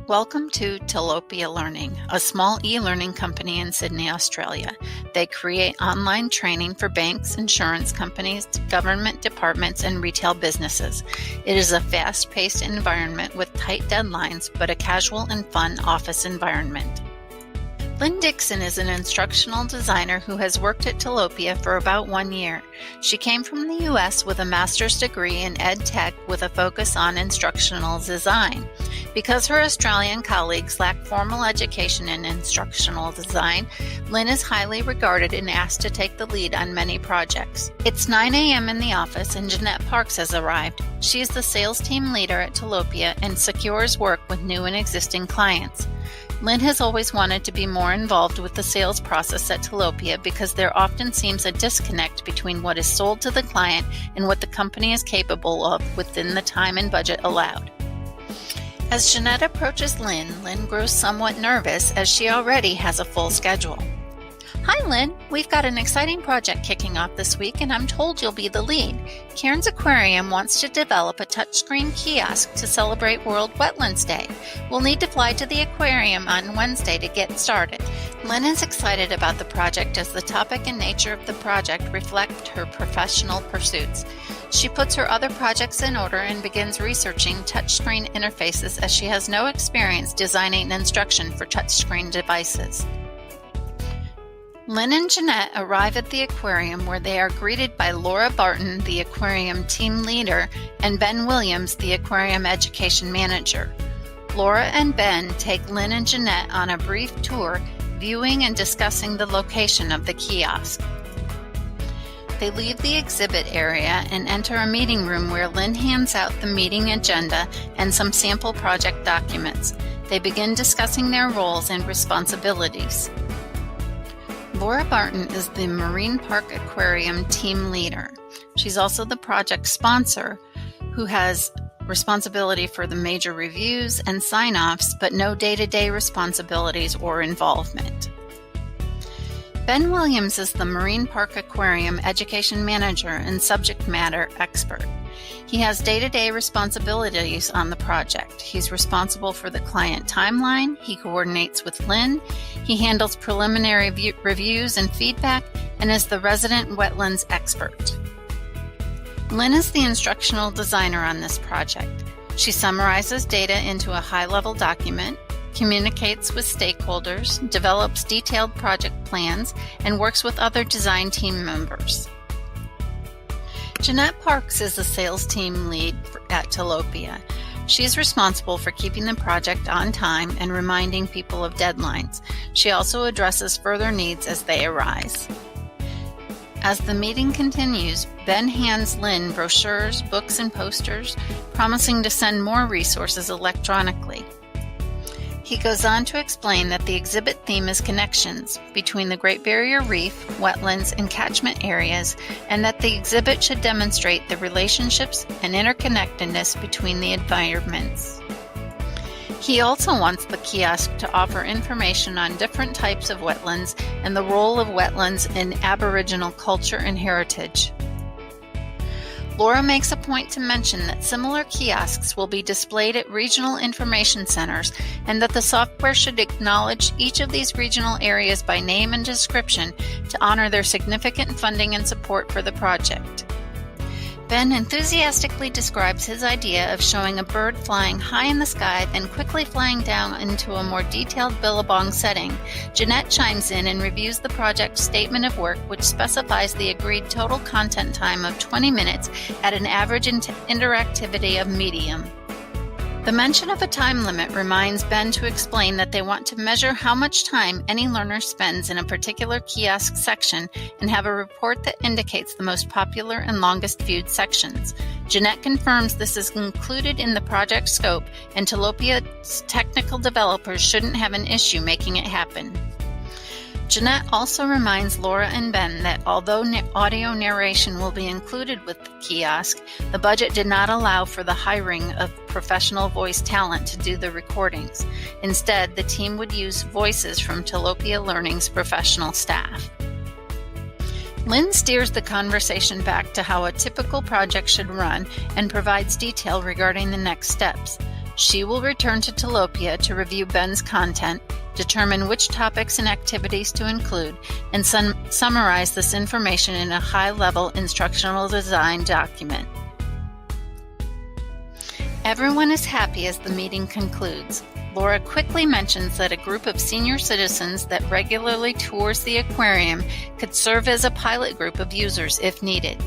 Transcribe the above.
Welcome to Tilapia Learning, a small e-learning company in Sydney, Australia. They create online training for banks, insurance companies, government departments, and retail businesses. It is a fast-paced environment with tight deadlines, but a casual and fun office environment. Lynn Dixon is an instructional designer who has worked at Tilapia for about 1 year. She came from the U.S. with a master's degree in ed tech with a focus on instructional design. Because her Australian colleagues lack formal education in instructional design, Lynn is highly regarded and asked to take the lead on many projects. It's 9 a.m. in the office and Jeanette Parks has arrived. She is the sales team leader at Tilapia and secures work with new and existing clients. Lynn has always wanted to be more involved with the sales process at Tilapia because there often seems a disconnect between what is sold to the client and what the company is capable of within the time and budget allowed. As Jeanette approaches Lynn grows somewhat nervous as she already has a full schedule. Hi Lynn, we've got an exciting project kicking off this week and I'm told you'll be the lead. Cairns Aquarium wants to develop a touchscreen kiosk to celebrate World Wetlands Day. We'll need to fly to the aquarium on Wednesday to get started. Lynn is excited about the project as the topic and nature of the project reflect her professional pursuits. She puts her other projects in order and begins researching touchscreen interfaces as she has no experience designing instruction for touchscreen devices. Lynn and Jeanette arrive at the aquarium where they are greeted by Laura Barton, the aquarium team leader, and Ben Williams, the aquarium education manager. Laura and Ben take Lynn and Jeanette on a brief tour, viewing and discussing the location of the kiosk. They leave the exhibit area and enter a meeting room where Lynn hands out the meeting agenda and some sample project documents. They begin discussing their roles and responsibilities. Laura Barton is the Marine Park Aquarium team leader. She's also the project sponsor who has responsibility for the major reviews and sign-offs, but no day-to-day responsibilities or involvement. Ben Williams is the Marine Park Aquarium education manager and subject matter expert. He has day-to-day responsibilities on the project. He's responsible for the client timeline, he coordinates with Lynn, he handles preliminary reviews and feedback, and is the resident wetlands expert. Lynn is the instructional designer on this project. She summarizes data into a high-level document, communicates with stakeholders, develops detailed project plans, and works with other design team members. Jeanette Parks is the sales team lead at Tilapia. She is responsible for keeping the project on time and reminding people of deadlines. She also addresses further needs as they arise. As the meeting continues, Ben hands Lynn brochures, books, and posters, promising to send more resources electronically. He goes on to explain that the exhibit theme is connections between the Great Barrier Reef, wetlands, and catchment areas, and that the exhibit should demonstrate the relationships and interconnectedness between the environments. He also wants the kiosk to offer information on different types of wetlands and the role of wetlands in Aboriginal culture and heritage. Laura makes a point to mention that similar kiosks will be displayed at regional information centers and that the software should acknowledge each of these regional areas by name and description to honor their significant funding and support for the project. Ben enthusiastically describes his idea of showing a bird flying high in the sky, then quickly flying down into a more detailed billabong setting. Jeanette chimes in and reviews the project statement of work, which specifies the agreed total content time of 20 minutes at an average interactivity of medium. The mention of a time limit reminds Ben to explain that they want to measure how much time any learner spends in a particular kiosk section and have a report that indicates the most popular and longest viewed sections. Jeanette confirms this is included in the project scope and Tilapia's technical developers shouldn't have an issue making it happen. Jeanette also reminds Laura and Ben that although audio narration will be included with the kiosk, the budget did not allow for the hiring of professional voice talent to do the recordings. Instead, the team would use voices from Tilapia Learning's professional staff. Lynn steers the conversation back to how a typical project should run and provides detail regarding the next steps. She will return to Tilapia to review Ben's content, determine which topics and activities to include, and summarize this information in a high-level instructional design document. Everyone is happy as the meeting concludes. Laura quickly mentions that a group of senior citizens that regularly tours the aquarium could serve as a pilot group of users if needed.